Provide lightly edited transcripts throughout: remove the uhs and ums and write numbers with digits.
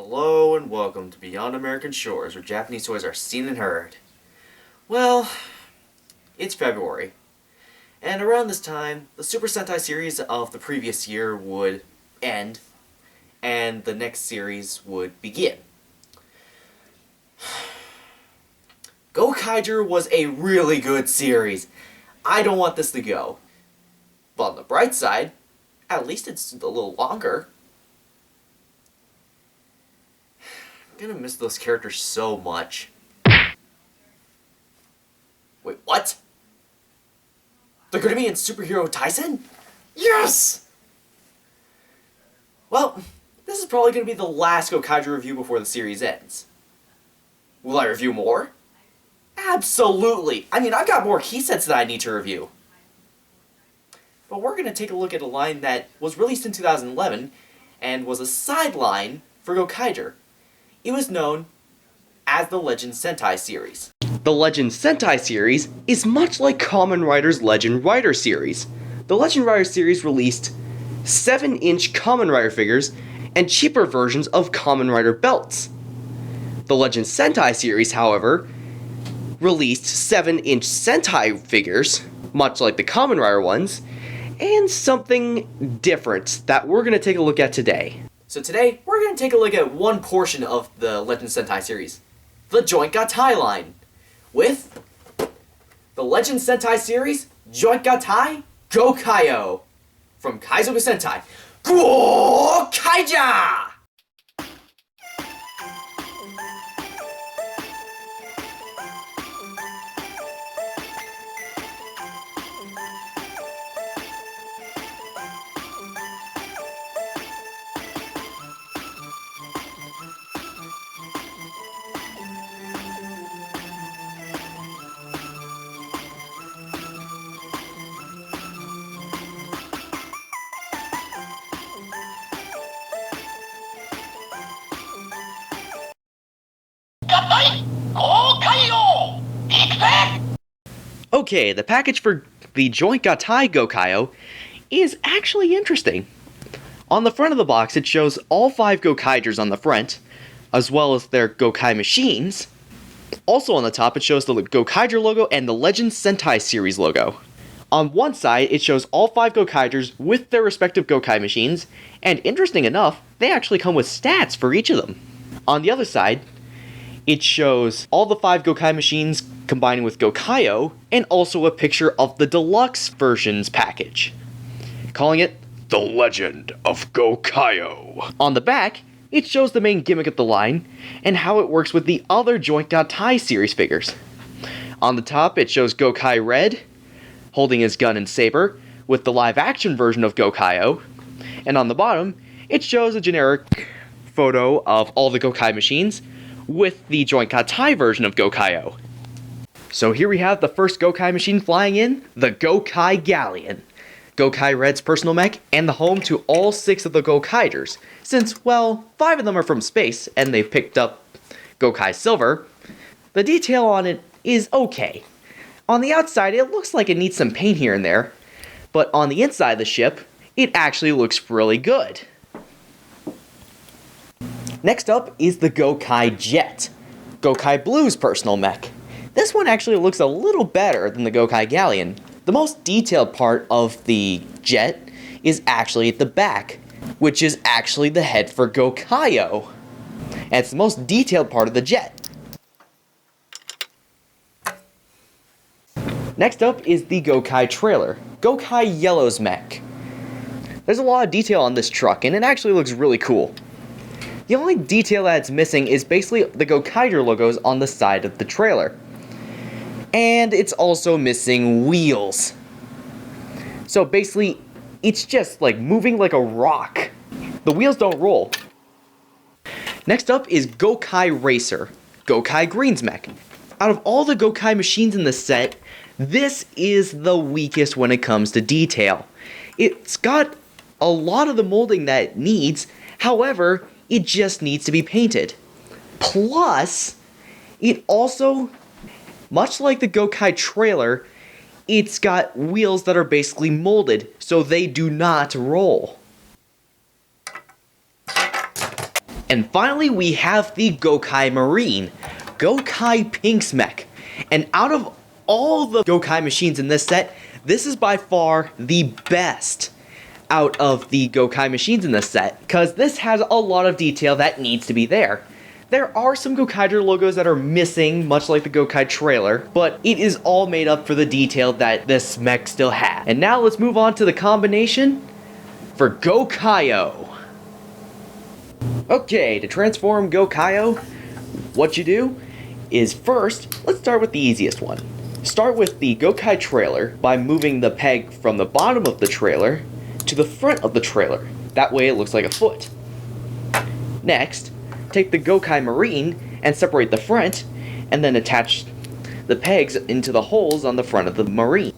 Hello and welcome to Beyond American Shores, where Japanese toys are seen and heard. Well, it's February, and around this time, the Super Sentai series of the previous year would end, and the next series would begin. Gokaiger was a really good series. I don't want this to go. But on the bright side, at least it's a little longer. I'm gonna miss those characters so much. Wait, what? They're gonna be in Superhero Tyson? Yes! Well, this is probably gonna be the last Gokaiger review before the series ends. Will I review more? Absolutely! I mean, I've got more key sets that I need to review. But we're gonna take a look at a line that was released in 2011 and was a sideline for Gokaiger. It was known as the Legend Sentai Series. The Legend Sentai Series is much like Kamen Rider's Legend Rider series. The Legend Rider series released 7-inch Kamen Rider figures and cheaper versions of Kamen Rider belts. The Legend Sentai series, however, released 7-inch Sentai figures, much like the Kamen Rider ones, and something different that we're going to take a look at today. So today, we're going to take a look at one portion of the Legend Sentai series, the Joint Gattai line, with the Legend Sentai series, Joint Gattai Gokai-Oh, from Kaizoku Sentai, Gokaiger! Gokaiger! Okay, the package for the Joint Gattai Gokai-Oh is actually interesting. On the front of the box, it shows all 5 Gokaigers on the front, as well as their Gokai machines. Also on the top, it shows the Gokaiger logo and the Legend Sentai Series logo. On one side, it shows all 5 Gokaigers with their respective Gokai machines, and interesting enough, they actually come with stats for each of them. On the other side, it shows all the 5 Gokai machines combining with Gokai-Oh, and also a picture of the deluxe versions package, calling it The Legend of Gokai-Oh. On the back, it shows the main gimmick of the line, and how it works with the other Joint Gattai series figures. On the top, it shows Gokai Red, holding his gun and saber, with the live-action version of Gokai-Oh, and on the bottom, it shows a generic photo of all the Gokai machines, with the Joint Gattai version of Gokai-Oh. So here we have the first Gokai machine flying in, the Gokai Galleon. Gokai Red's personal mech, and the home to all 6 of the Gokaigers, since, well, 5 of them are from space, and they've picked up Gokai Silver. The detail on it is okay. On the outside, it looks like it needs some paint here and there, but on the inside of the ship, it actually looks really good. Next up is the Gokai Jet, Gokai Blue's personal mech. This one actually looks a little better than the Gokai Galleon. The most detailed part of the jet is actually at the back, which is actually the head for Gokai-Oh. And it's the most detailed part of the jet. Next up is the Gokai Trailer, Gokai Yellow's mech. There's a lot of detail on this truck, and it actually looks really cool. The only detail that's missing is basically the Gokaiger logos on the side of the trailer. And it's also missing wheels. So basically, it's just like moving like a rock. The wheels don't roll. Next up is Gokai Racer, Gokai Green's mech. Out of all the Gokai machines in the set, this is the weakest when it comes to detail. It's got a lot of the molding that it needs, however, it just needs to be painted. Plus, it also, much like the Gokai trailer, it's got wheels that are basically molded, so they do not roll. And finally, we have the Gokai Marine, Gokai Pink's mech. And out of all the Gokai machines in this set, this is by far the best out of the Gokai machines in this set, because this has a lot of detail that needs to be there. There are some Gokaiger logos that are missing, much like the Gokai trailer, but it is all made up for the detail that this mech still has. And now let's move on to the combination for Gokai-Oh. Okay, to transform Gokai-Oh, what you do is first, let's start with the easiest one. Start with the Gokai trailer by moving the peg from the bottom of the trailer to the front of the trailer. That way it looks like a foot. Next, take the Gokai Marine and separate the front, and then attach the pegs into the holes on the front of the Marine.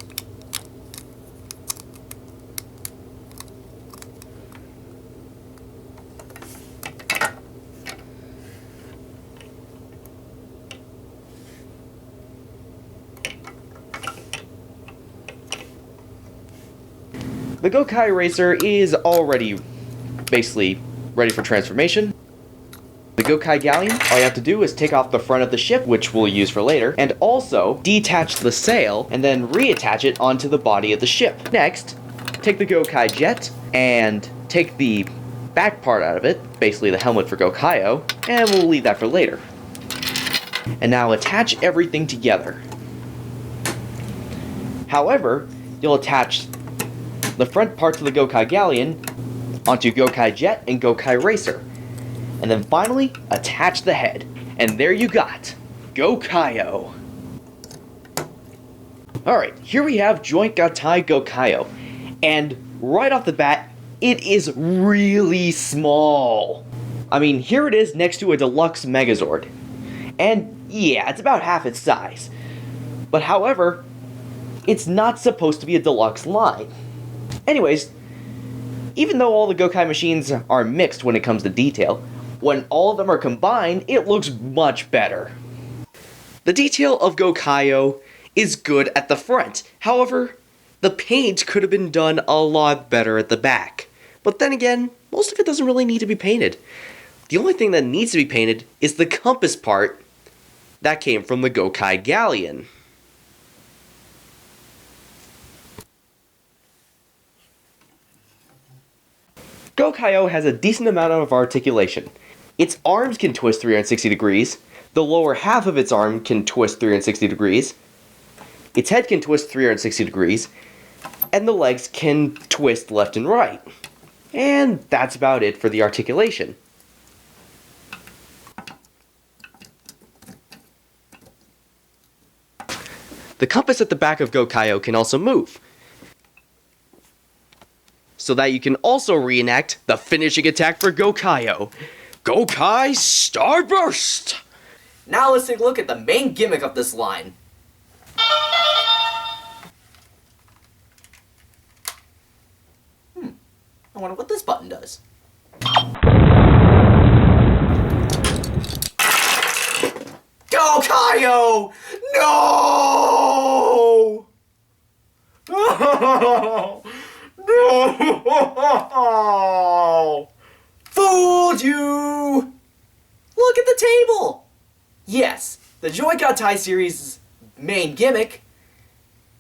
The Gokai Racer is already basically ready for transformation. The Gokai Galleon, all you have to do is take off the front of the ship, which we'll use for later, and also detach the sail and then reattach it onto the body of the ship. Next, take the Gokai Jet and take the back part out of it, basically the helmet for Gokai-Oh, and we'll leave that for later. And now attach everything together. However, you'll attach the front parts of the Gokai Galleon onto Gokai Jet and Gokai Racer. And then finally, attach the head. And there you got Gokai-Oh. Alright, here we have Joint Gattai Gokai-Oh. And right off the bat, it is really small. I mean, here it is next to a deluxe Megazord. And yeah, it's about half its size. But however, it's not supposed to be a deluxe line. Anyways, even though all the Gokai machines are mixed when it comes to detail, when all of them are combined, it looks much better. The detail of Gokai-Oh is good at the front. However, the paint could have been done a lot better at the back. But then again, most of it doesn't really need to be painted. The only thing that needs to be painted is the compass part that came from the Gokai Galleon. Gokai-Oh has a decent amount of articulation. Its arms can twist 360 degrees, the lower half of its arm can twist 360 degrees, its head can twist 360 degrees, and the legs can twist left and right. And that's about it for the articulation. The compass at the back of Gokai-Oh can also move, so that you can also reenact the finishing attack for Gokai-Oh, Gokai Starburst! Now let's take a look at the main gimmick of this line. I wonder what this button does. Gokai-Oh! No! No! Fooled you! Look at the table! Yes, the Joint Gattai Series' main gimmick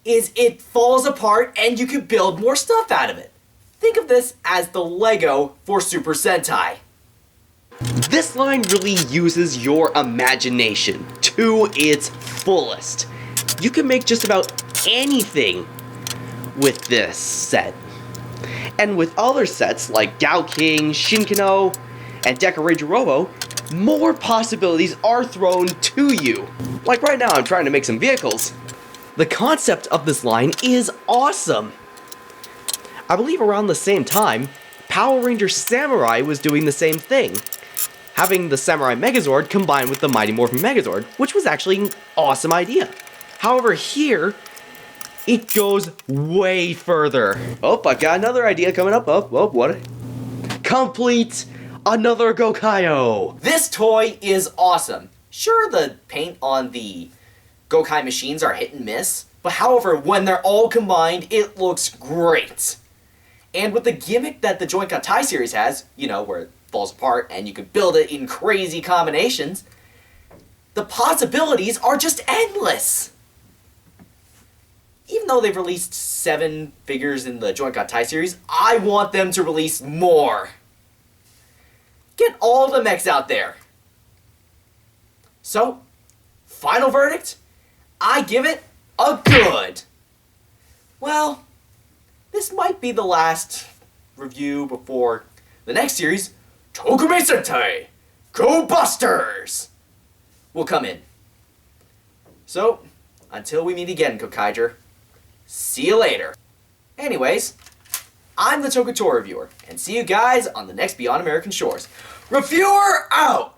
is it falls apart and you can build more stuff out of it. Think of this as the Lego for Super Sentai. This line really uses your imagination to its fullest. You can make just about anything with this set. And with other sets like Gao King, Shinkano, and Decorator Robo, more possibilities are thrown to you. Like right now I'm trying to make some vehicles. The concept of this line is awesome. I believe around the same time, Power Ranger Samurai was doing the same thing, having the Samurai Megazord combined with the Mighty Morphin Megazord, which was actually an awesome idea. However, here, it goes way further. Oh, I've got another idea coming up. Oh, what? Complete another Gokai-Oh! This toy is awesome. Sure, the paint on the Gokai machines are hit and miss, but however, when they're all combined, it looks great. And with the gimmick that the Joint Gattai series has, where it falls apart and you can build it in crazy combinations, the possibilities are just endless. Even though they've released 7 figures in the Joint Gattai series, I want them to release more. Get all the mechs out there. So, final verdict? I give it a good. Well, this might be the last review before the next series, Legend Sentai Go Busters, will come in. So, until we meet again, Gokaiger, see you later. Anyways, I'm the Tokutor Reviewer, and see you guys on the next Beyond American Shores. Reviewer out!